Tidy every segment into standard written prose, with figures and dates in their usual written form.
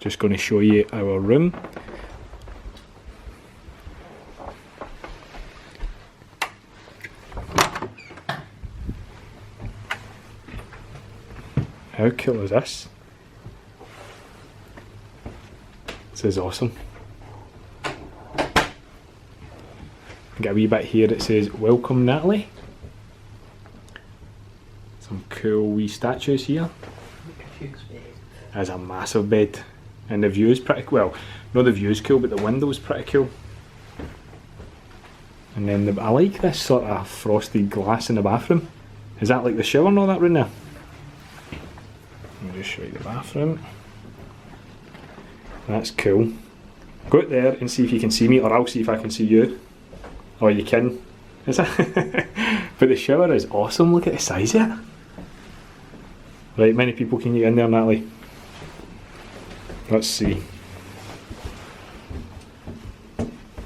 Just going to show you our room. How cool is this? This is awesome. Got a wee bit here that says "Welcome, Natalie." Some cool wee statues here. There's a massive bed, and the view is pretty well. Not the view is cool, but the window's pretty cool. And then I like this sort of frosted glass in the bathroom. Is that like the shower and all that room there? Let me just show you the bathroom. That's cool. Go out there and see if you can see me, or I'll see if I can see you. Or you can. Is it? But the shower is awesome. Look at the size of it. Right, many people can get in there, Natalie. Let's see.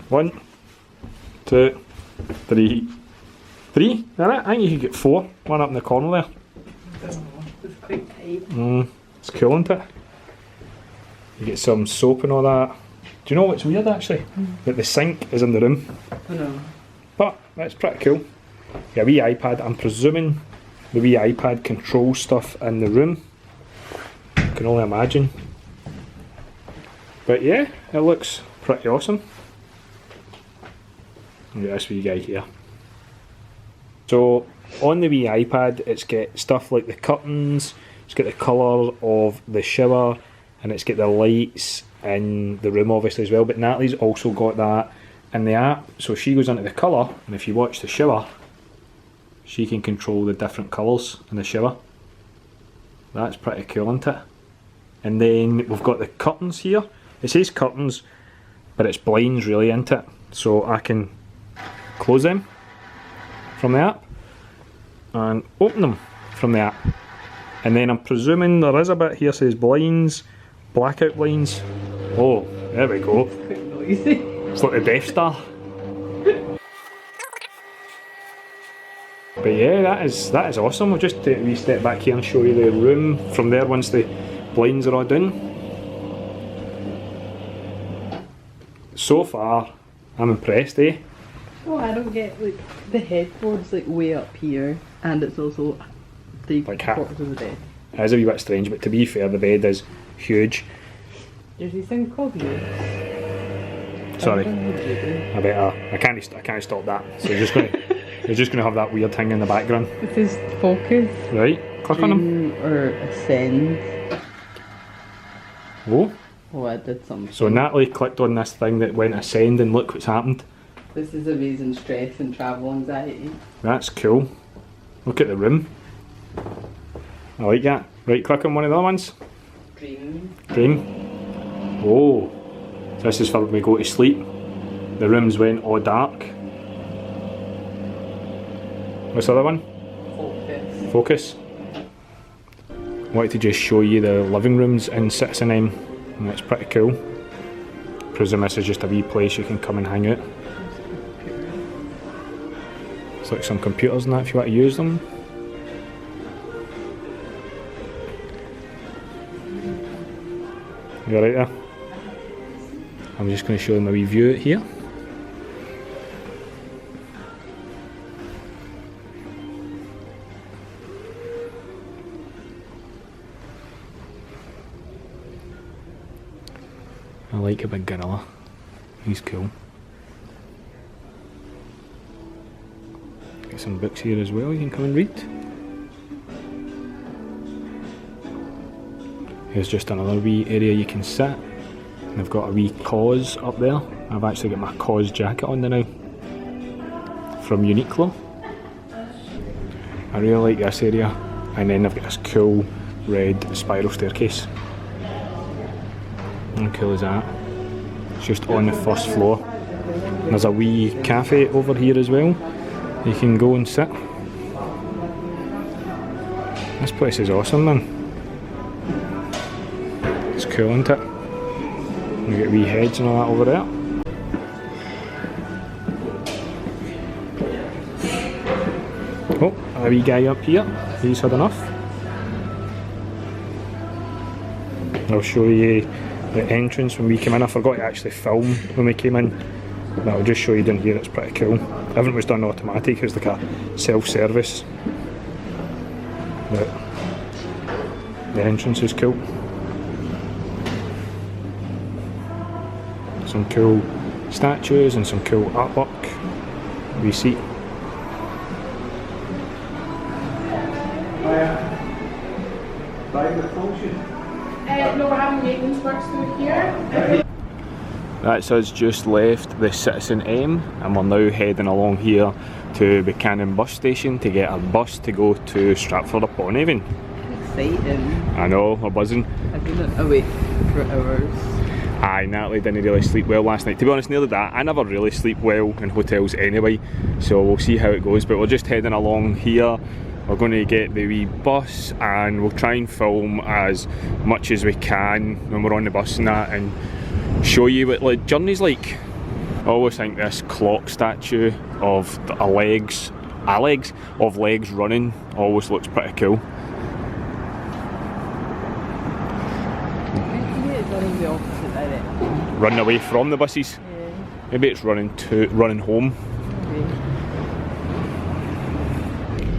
1, 2, 3. 3? Is that it? I think you could get 4. One up in the corner there. It's quite tight. It's cool, isn't it? You get some soap and all that. Do you know what's weird actually? That the sink is in the room. I know. But that's pretty cool. Yeah, a wee iPad. I'm presuming the wee iPad controls stuff in the room. I can only imagine. But yeah, it looks pretty awesome. Look at this wee guy here. So on the wee iPad, it's got stuff like the curtains, it's got the colour of the shower, and it's got the lights in the room obviously as well. But Natalie's also got that in the app. So she goes into the colour, and if you watch the shower, she can control the different colours in the shower. That's pretty cool, isn't it? And then we've got the curtains here. It says curtains, but it's blinds really, isn't it? So I can close them from the app and open them from the app. And then I'm presuming there is a bit here says blinds, blackout blinds. Oh, there we go. It's quite noisy. It's like the Death Star. But yeah, that is awesome. We'll just take a wee step back here and show you the room from there once the blinds are all done. So far, I'm impressed, eh? Oh, I don't get, like, the headboard's like way up here, and it's also 3/4 of the bed. It is a wee bit strange, but to be fair, the bed is huge. There's these things called you. Sorry, I can't stop that. So you're just gonna have that weird thing in the background. This is focus. Right, click on them. Or ascend. Oh. Oh, I did something. So Natalie clicked on this thing that went ascend, and look what's happened. This is amazing stress and travel anxiety. That's cool. Look at the room. I like that. Right, click on one of the other ones. Dream. Oh, so this is for when we go to sleep. The rooms went all dark. What's the other one? Focus. Wanted to just show you the living rooms in Citizen M, and that's pretty cool. Presume this is just a wee place you can come and hang out. It's like some computers and that if you want to use them. You're right there. I'm just going to show them a wee view out here. I like a big gorilla. He's cool. Got some books here as well you can come and read. Here's just another wee area you can sit. And I've got a wee cause up there. I've actually got my cause jacket on there now. From Uniqlo. I really like this area. And then I've got this cool red spiral staircase. How cool is that? It's just on the first floor. And there's a wee cafe over here as well. You can go and sit. This place is awesome, man. It's cool, isn't it? You get wee heads and all that over there. Oh, a wee guy up here. He's had enough. I'll show you the entrance when we came in. I forgot to actually film when we came in, but I'll just show you down here. It's pretty cool. Everything was done automatic. It's like a self-service. But the entrance is cool. Some cool statues and some cool artwork. We see. No, we're having maintenance works through here. That's us just left the Citizen M, and we're now heading along here to Buchanan Bus Station to get a bus to go to Stratford upon Avon. Exciting. I know, we're buzzing. I've been awake for hours. Aye, Natalie didn't really sleep well last night. To be honest, nearly that. I never really sleep well in hotels anyway, so we'll see how it goes. But we're just heading along here. We're going to get the wee bus, and we'll try and film as much as we can when we're on the bus and that, and show you what the journey's like. I always think this clock statue of legs running always looks pretty cool. Maybe it's running the opposite direction. Running away from the buses. Yeah. Maybe it's running home. Maybe.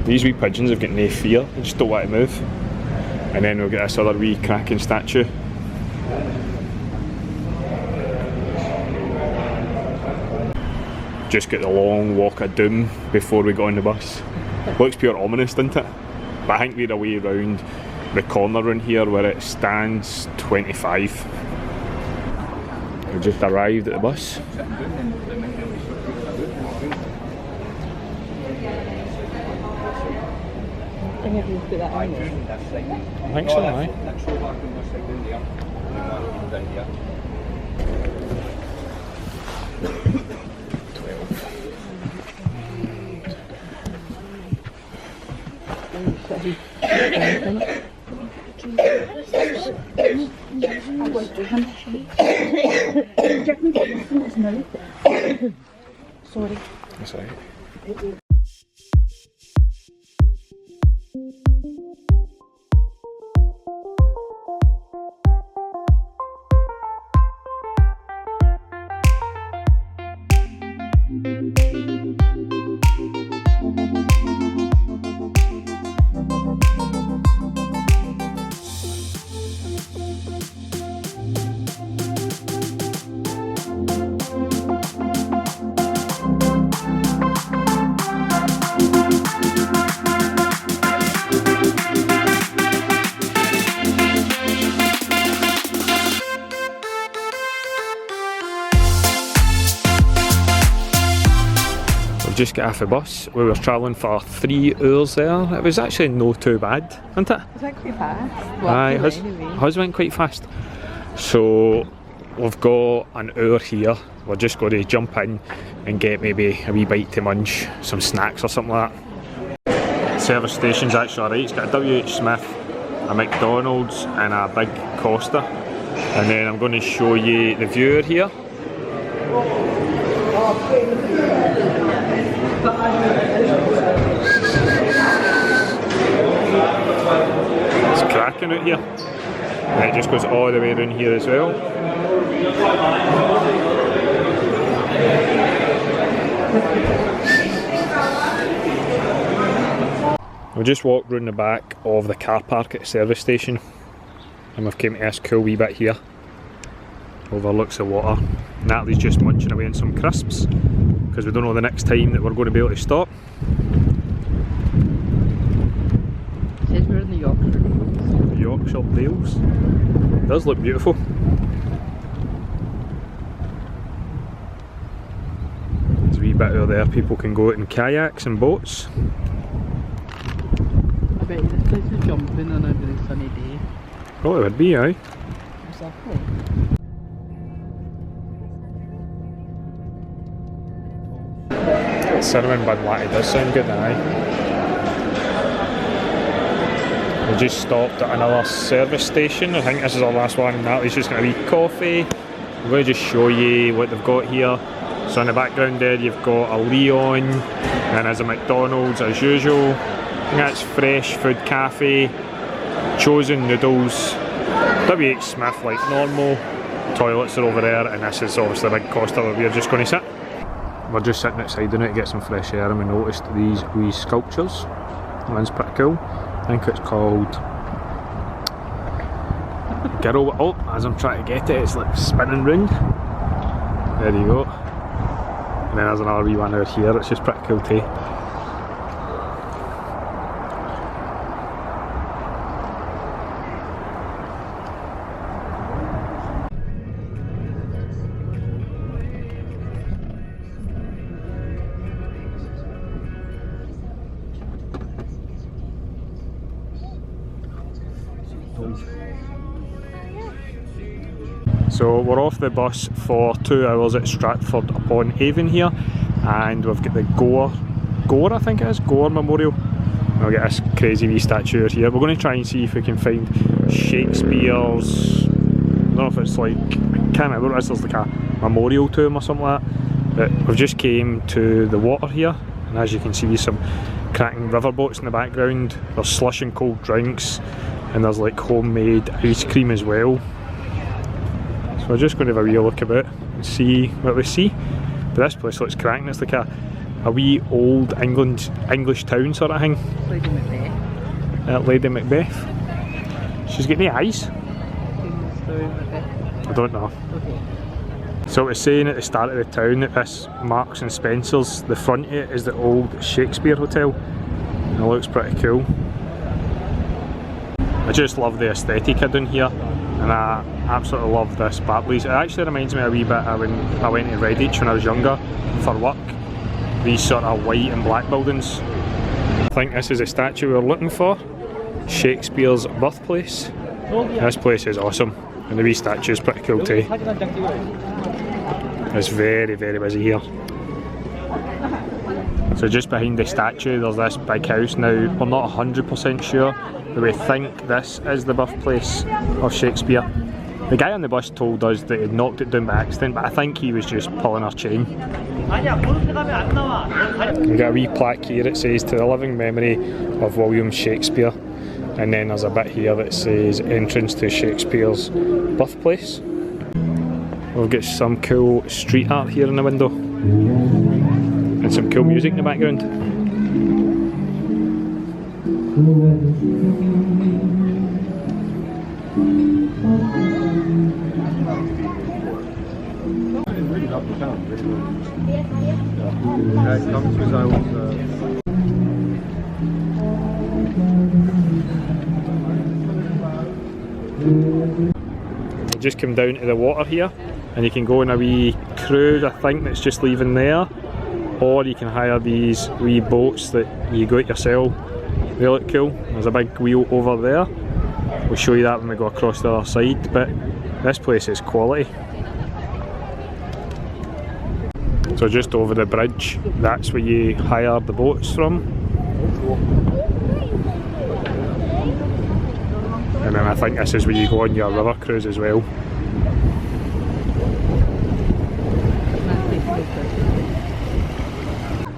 These wee pigeons have got no fear, they just don't want to move. And then we'll get this other wee cracking statue. Just got the long walk of doom before we got on the bus. Looks pure ominous, doesn't it? But I think we're away round the corner in here where it stands 25. We just arrived at the bus. I think we've put that on there. I think so, aye. Sorry. That's right. Just got off the bus. We were travelling for 3 hours there. It was actually no too bad, wasn't it? Was that quite fast? Well, Aye, anyway. hers went quite fast. So we've got an hour here. We're just going to jump in and get maybe a wee bite to munch, some snacks or something like that. Service station's actually alright. It's got a WH Smith, a McDonald's and a big Costa. And then I'm going to show you the viewer here. It's cracking out here. And it just goes all the way around here as well. We just walked round the back of the car park at the service station, and we've came to this cool wee bit here. Overlooks the water. Natalie's just munching away on some crisps because we don't know the next time that we're going to be able to stop. It says we're in the Yorkshire Dales. The Yorkshire Dales. It does look beautiful. There's a wee bit over there people can go out in kayaks and boats. I bet you this place is jumping on a really sunny day. Oh, it would be, aye. Exactly. Cinnamon bun latte does sound good, aye. We just stopped at another service station. I think this is our last one. Natalie's just going to be coffee. I'm going to just show you what they've got here. So in the background there you've got a Leon, and there's a McDonald's as usual. I think that's Fresh Food Cafe, Chosen Noodles, WH Smith like normal, Toilets are over there, and this is obviously the big coaster where we're just going to sit. We're just sitting outside in it to get some fresh air, and we noticed these wee sculptures. One's pretty cool. I think it's called Girl. Oh, as I'm trying to get it, it's like spinning round. There you go. And then there's another wee one out here. It's just pretty cool too. So we're off the bus for 2 hours at Stratford upon Avon here, and we've got the Gore I think it is, Gore Memorial. And we'll get this crazy wee statue here. We're going to try and see if we can find Shakespeare's, I don't know if it's like, I can't remember what it is, there's like a memorial to him or something like that. But we've just came to the water here, and as you can see some cracking river boats in the background. There's slush and cold drinks, and there's like homemade ice cream as well. So we're just going to have a wee look about and see what we see. But this place looks cracking. It's like a wee old English town sort of thing. Lady Macbeth. Lady Macbeth. She's got any eyes? I don't know. Okay. So it was saying at the start of the town that this Marks and Spencer's, the front of it is the old Shakespeare hotel. And it looks pretty cool. I just love the aesthetic of down here, and I absolutely love this Barclays. It actually reminds me a wee bit of when I went to Redditch when I was younger for work. These sort of white and black buildings. I think this is a statue we're looking for. Shakespeare's birthplace. This place is awesome, and the wee statue is pretty cool too. It's very, very busy here. So just behind the statue there's this big house. Now we're not 100% sure, but we think this is the birthplace of Shakespeare. The guy on the bus told us that he'd knocked it down by accident, but I think he was just pulling our chain. We've got a wee plaque here. It says "To the living memory of William Shakespeare," and then there's a bit here that says "Entrance to Shakespeare's birthplace." We've got some cool street art here in the window, and some cool music in the background. We just come down to the water here, and you can go on a wee cruise, I think, that's just leaving there, or you can hire these wee boats that you go at yourself. They look cool. There's a big wheel over there. We'll show you that when we go across the other side, but this place is quality. So just over the bridge, that's where you hire the boats from. And then I think this is where you go on your river cruise as well.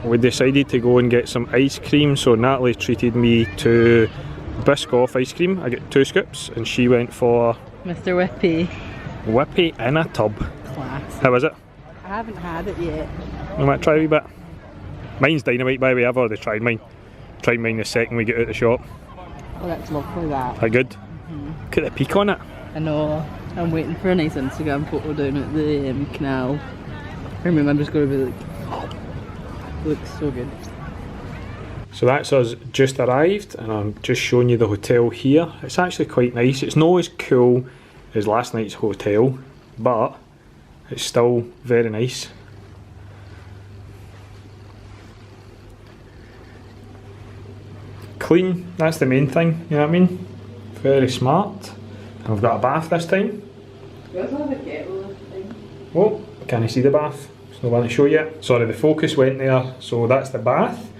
We decided to go and get some ice cream, so Natalie treated me to Biscoff ice cream. I got 2 scoops, and she went for Mr. Whippy. Whippy in a tub. Class. How is it? I haven't had it yet. I might try a wee bit. Mine's dynamite, by the way. I've already tried mine. Tried mine the second we get out of the shop. Oh, that's lovely, that. Are good? Look at the peak on it. I know. I'm waiting for a nice Instagram photo down at the canal. I remember I'm just going to be like, oh, it looks so good. So that's us just arrived, and I'm just showing you the hotel here. It's actually quite nice. It's not as cool as last night's hotel, but it's still very nice. Clean, that's the main thing, you know what I mean? Very smart. And we've got a bath this time. Where's all the kettle this time? Oh, can you see the bath? So I want to show you. Sorry, the focus went there. So that's the bath.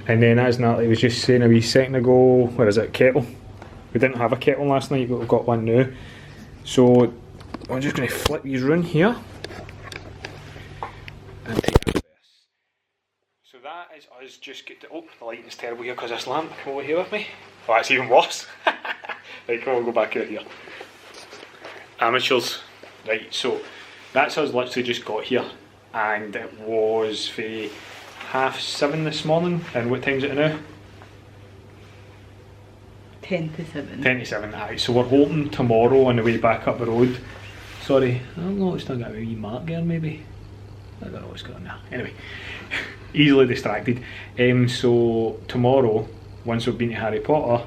And then, as Natalie was just saying a wee second ago, where is it? Kettle. We didn't have a kettle last night, but we've got one now. So I'm just going to flip these around here. And take this. So that is us just get to. Oh, the lighting's terrible here because of this lamp. Come over here with me. Oh, that's even worse. Right, come on, we'll go back out here. Amateurs. Right, so that's us literally just got here, and it was for 7:30 this morning. And what time is it now? 10 to 7. 10 to 7, aye. So we're hoping tomorrow on the way back up the road. Sorry, I don't know, it's still got a wee mark there maybe. I don't know what's going on there. Anyway, easily distracted. So tomorrow, once we've been to Harry Potter,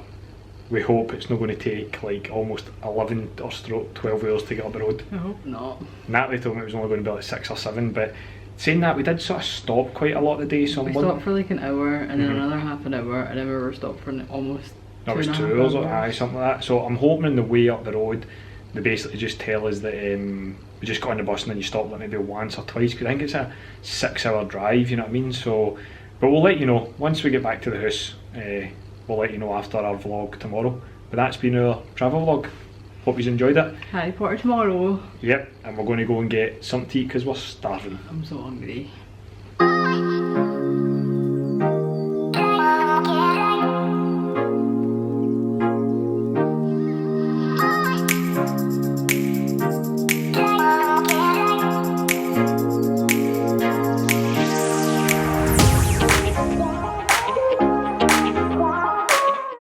we hope it's not going to take like almost 11 or 12 hours to get up the road. I hope not. Natalie told me it was only going to be like 6 or 7, but saying that, we did sort of stop quite a lot of the day. So We stopped for like an hour and then another half an hour, and then we were stopped for almost that was 2 hours, aye, something like that. So I'm hoping on the way up the road, they basically just tell us that we just got on the bus and then you stop like maybe once or twice, because I think it's a 6-hour drive, you know what I mean? So, but we'll let you know once we get back to the house. We'll let you know after our vlog tomorrow. But that's been our travel vlog. Hope you've enjoyed it. Harry Potter tomorrow. Yep, and we're going to go and get something to eat because we're starving. I'm so hungry.